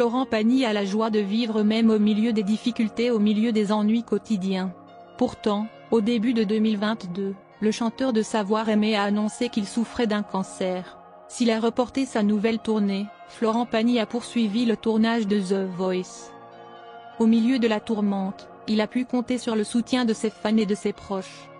Florent Pagny a la joie de vivre même au milieu des difficultés, au milieu des ennuis quotidiens. Pourtant, au début de 2022, le chanteur de Savoir Aimer a annoncé qu'il souffrait d'un cancer. S'il a reporté sa nouvelle tournée, Florent Pagny a poursuivi le tournage de The Voice. Au milieu de la tourmente, il a pu compter sur le soutien de ses fans et de ses proches.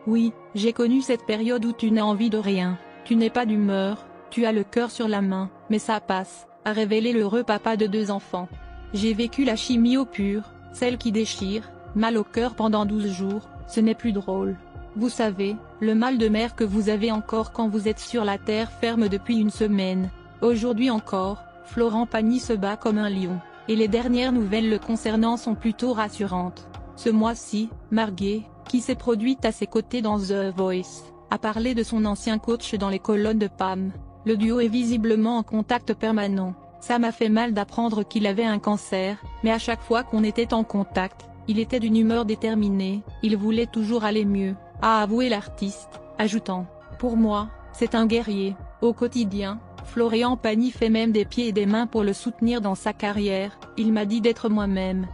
Oui, j'ai connu cette période où tu n'as envie de rien, tu n'es pas d'humeur, tu as le cœur sur la main, mais ça passe, a révélé l'heureux papa de 2 enfants. J'ai vécu la chimio pure, celle qui déchire, mal au cœur pendant 12 jours, ce n'est plus drôle. Vous savez, le mal de mer que vous avez encore quand vous êtes sur la terre ferme depuis une semaine. Aujourd'hui encore, Florent Pagny se bat comme un lion, et les dernières nouvelles le concernant sont plutôt rassurantes. Ce mois-ci, Marguerite, qui s'est produite à ses côtés dans The Voice, a parlé de son ancien coach dans les colonnes de Pam. Le duo est visiblement en contact permanent. Ça m'a fait mal d'apprendre qu'il avait un cancer, mais à chaque fois qu'on était en contact, il était d'une humeur déterminée, il voulait toujours aller mieux, a avoué l'artiste, ajoutant « Pour moi, c'est un guerrier ». Au quotidien, Florent Pagny fait même des pieds et des mains pour le soutenir dans sa carrière. Il m'a dit d'être moi-même,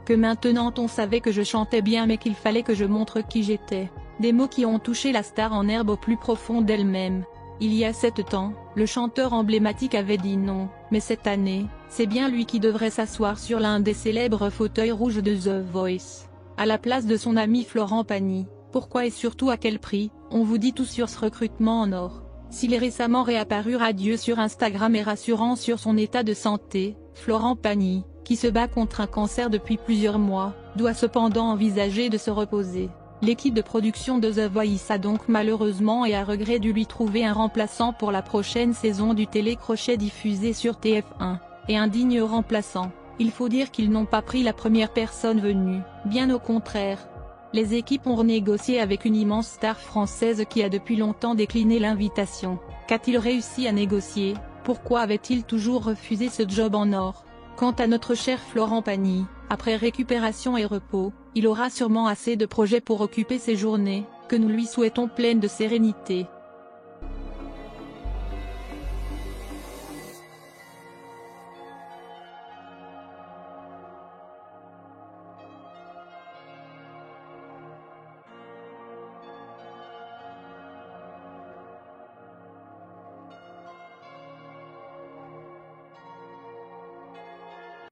que maintenant on savait que je chantais bien mais qu'il fallait que je montre qui j'étais. Des mots qui ont touché la star en herbe au plus profond d'elle-même. Il y a 7 ans, le chanteur emblématique avait dit non, mais cette année, c'est bien lui qui devrait s'asseoir sur l'un des célèbres fauteuils rouges de The Voice, à la place de son ami Florent Pagny. Pourquoi et surtout à quel prix? On vous dit tout sur ce recrutement en or. S'il est récemment réapparu radieux sur Instagram et rassurant sur son état de santé, Florent Pagny, qui se bat contre un cancer depuis plusieurs mois, doit cependant envisager de se reposer. L'équipe de production de The Voice a donc malheureusement et à regret dû lui trouver un remplaçant pour la prochaine saison du télécrochet diffusé sur TF1, et un digne remplaçant. Il faut dire qu'ils n'ont pas pris la première personne venue, bien au contraire. Les équipes ont renégocié avec une immense star française qui a depuis longtemps décliné l'invitation. Qu'a-t-il réussi à négocier? Pourquoi avait-il toujours refusé ce job en or? Quant à notre cher Florent Pagny, après récupération et repos, il aura sûrement assez de projets pour occuper ses journées, que nous lui souhaitons pleines de sérénité.